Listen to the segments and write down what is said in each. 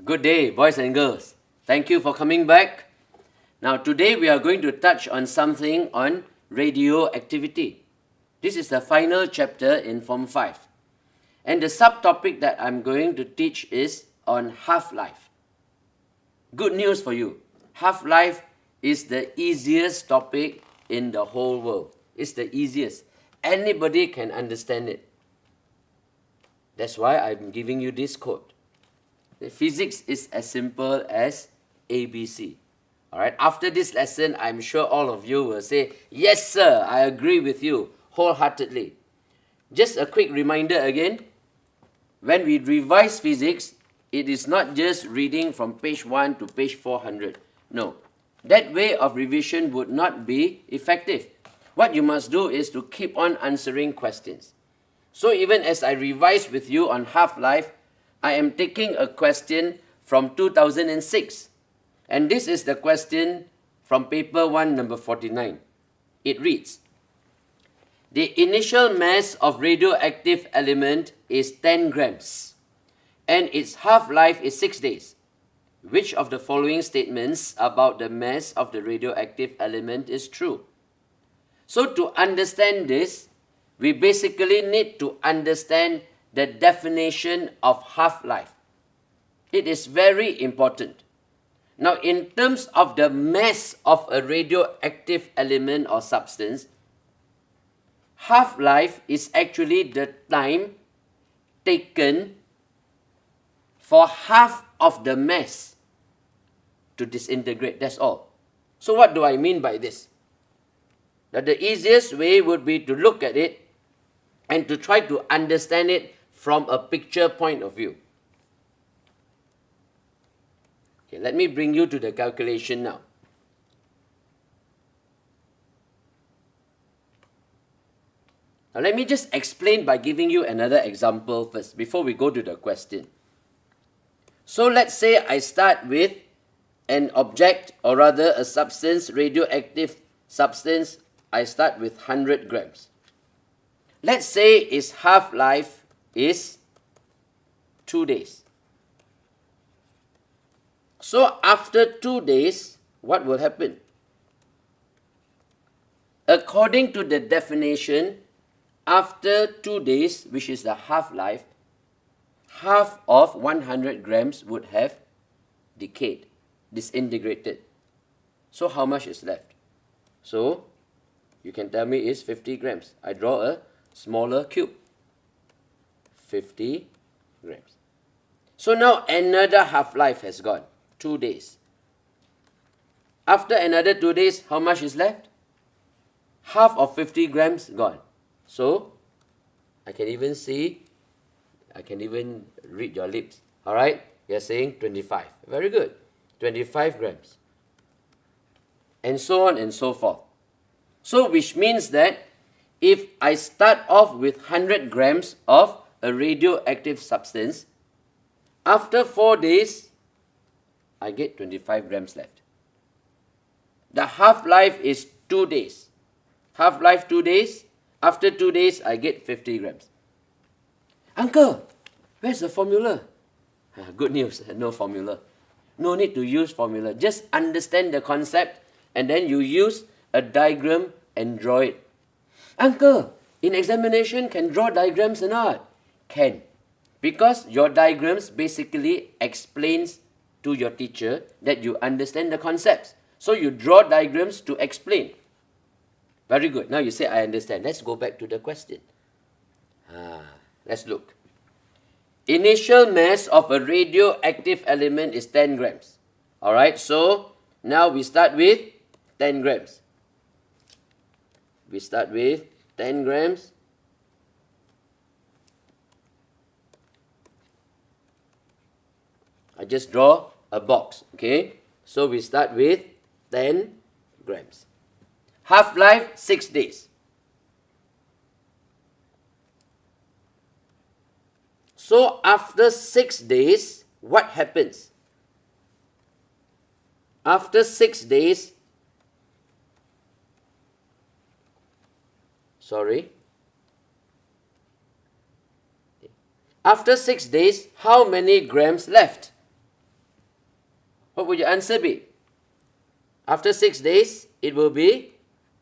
Good day, boys and girls. Thank you for coming back. Now, today we are going to touch on something on radioactivity. This is the final chapter in Form 5. And the subtopic that I'm going to teach is on half-life. Good news for you. Half-life is the easiest topic in the whole world. It's the easiest. Anybody can understand it. That's why I'm giving you this quote. The physics is as simple as ABC. Alright, after this lesson, I'm sure all of you will say, yes sir, I agree with you wholeheartedly. Just a quick reminder again, when we revise physics, it is not just reading from page 1 to page 400. No, that way of revision would not be effective. What you must do is to keep on answering questions. So even as I revise with you on half-life, I am taking a question from 2006. And this is the question from paper 1, number 49. It reads, the initial mass of radioactive element is 10 grams and its half-life is 6 days. Which of the following statements about the mass of the radioactive element is true? So to understand this, we basically need to understand the definition of half-life. It is very important. Now, in terms of the mass of a radioactive element or substance, half-life is actually the time taken for half of the mass to disintegrate. That's all. So what do I mean by this? That the easiest way would be to look at it and to try to understand it from a picture point of view. Okay, let me bring you to the calculation now. Now let me just explain by giving you another example first before we go to the question. So let's say I start with an object, or rather a substance, radioactive substance. I start with 100 grams. Let's say its half-life is 2 days. So after 2 days, what will happen? According to the definition, after 2 days, which is the half-life, half of 100 grams would have decayed, disintegrated. So how much is left? So you can tell me it's 50 grams. I draw a smaller cube. 50 grams. So now another half-life has gone. 2 days. After another 2 days, how much is left? Half of 50 grams gone. So I can even read your lips. Alright? You're saying 25. Very good. 25 grams. And so on and so forth. So which means that if I start off with 100 grams of a radioactive substance, after 4 days, I get 25 grams left. The half-life is 2 days. Half-life 2 days. After 2 days, I get 50 grams. Uncle, where's the formula? Good news, no formula. No need to use formula. Just understand the concept and then you use a diagram and draw it. Uncle, in examination, can draw diagrams or not? Can. Because your diagrams basically explains to your teacher that you understand the concepts. So you draw diagrams to explain. Very good. Now you say, I understand. Let's go back to the question. Let's look. Initial mass of a radioactive element is 10 grams. Alright, so now we start with 10 grams. We start with 10 grams. I just draw a box, okay? So we start with 10 grams. Half-life, 6 days. So after 6 days, what happens? After 6 days, Sorry. After 6 days, how many grams left? What would your answer be? After 6 days, it will be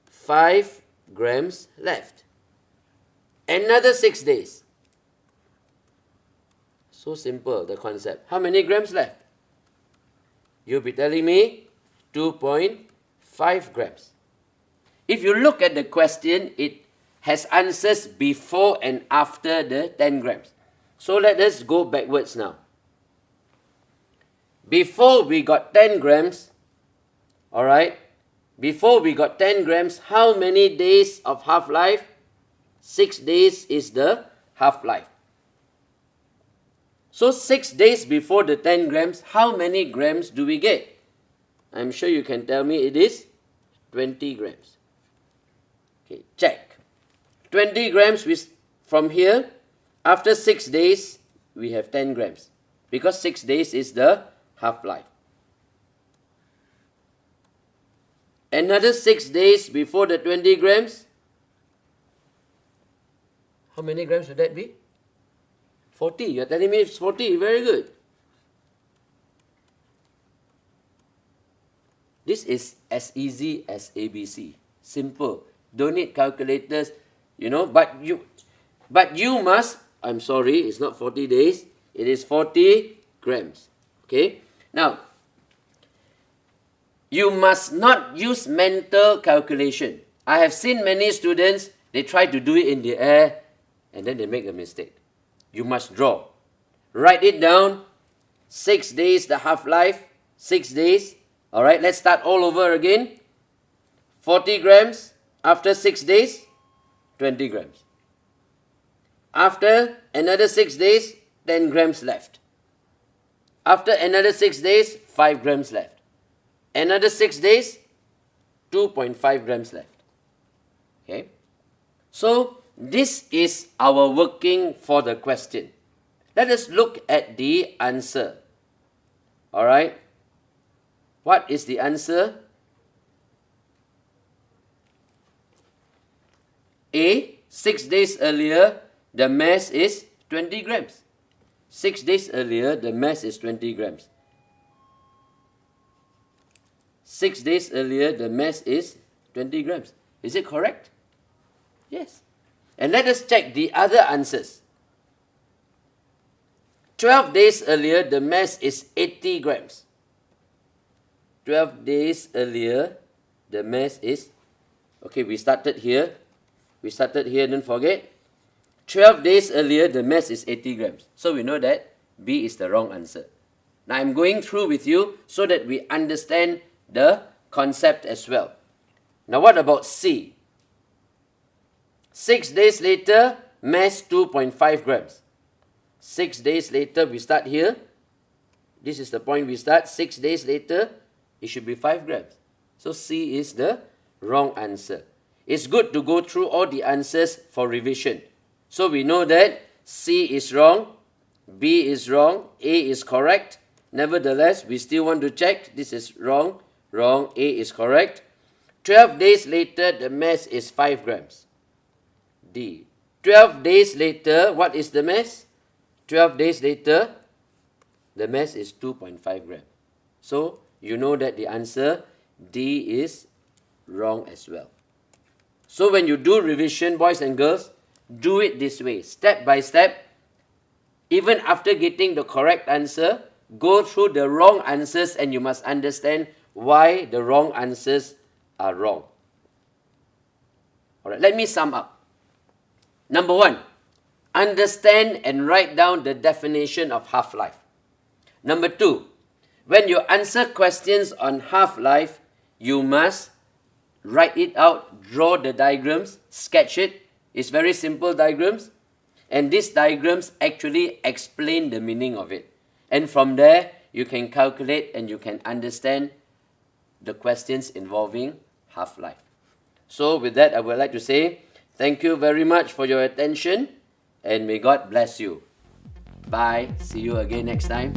5 grams left. Another 6 days. So simple, the concept. How many grams left? You'll be telling me 2.5 grams. If you look at the question, it has answers before and after the 10 grams. So let us go backwards now. Before we got 10 grams, alright, before we got 10 grams, how many days of half-life? 6 days is the half-life. So 6 days before the 10 grams, how many grams do we get? I'm sure you can tell me it is 20 grams. Okay, check. 20 grams from here. After 6 days, we have 10 grams. Because 6 days is the half-life. Another 6 days before the 20 grams. How many grams would that be? 40. You're telling me it's 40. Very good. This is as easy as ABC. Simple. Don't need calculators, you know, but you must, I'm sorry, it's not 40 days. It is 40 grams. Okay? Now, you must not use mental calculation. I have seen many students, they try to do it in the air and then they make a mistake. You must draw. Write it down. 6 days, the half-life. 6 days. Alright, let's start all over again. 40 grams. After 6 days, 20 grams. After another 6 days, 10 grams left. After another 6 days, 5 grams left. Another 6 days, 2.5 grams left. Okay? So, this is our working for the question. Let us look at the answer. Alright? What is the answer? A, 6 days earlier, the mass is 20 grams. 6 days earlier, the mass is 20 grams. 6 days earlier, the mass is 20 grams. Is it correct? Yes. And let us check the other answers. 12 days earlier, the mass is 80 grams. 12 days earlier, the mass is... Okay, we started here. Don't forget. 12 days earlier, the mass is 80 grams. So we know that B is the wrong answer. Now I'm going through with you so that we understand the concept as well. Now what about C? 6 days later, mass 2.5 grams. 6 days later, we start here. This is the point we start. 6 days later, it should be 5 grams. So C is the wrong answer. It's good to go through all the answers for revision. So we know that C is wrong, B is wrong, A is correct. Nevertheless, we still want to check. This is wrong, A is correct. 12 days later, the mass is 5 grams. D. 12 days later, what is the mass? 12 days later, the mass is 2.5 grams. So, you know that the answer D is wrong as well. So, when you do revision, boys and girls, do it this way, step by step. Even after getting the correct answer, go through the wrong answers and you must understand why the wrong answers are wrong. Alright, let me sum up. Number 1, understand and write down the definition of half-life. Number 2, when you answer questions on half-life, you must write it out, draw the diagrams, sketch it. It's very simple diagrams. And these diagrams actually explain the meaning of it. And from there, you can calculate and you can understand the questions involving half-life. So with that, I would like to say thank you very much for your attention and may God bless you. Bye. See you again next time.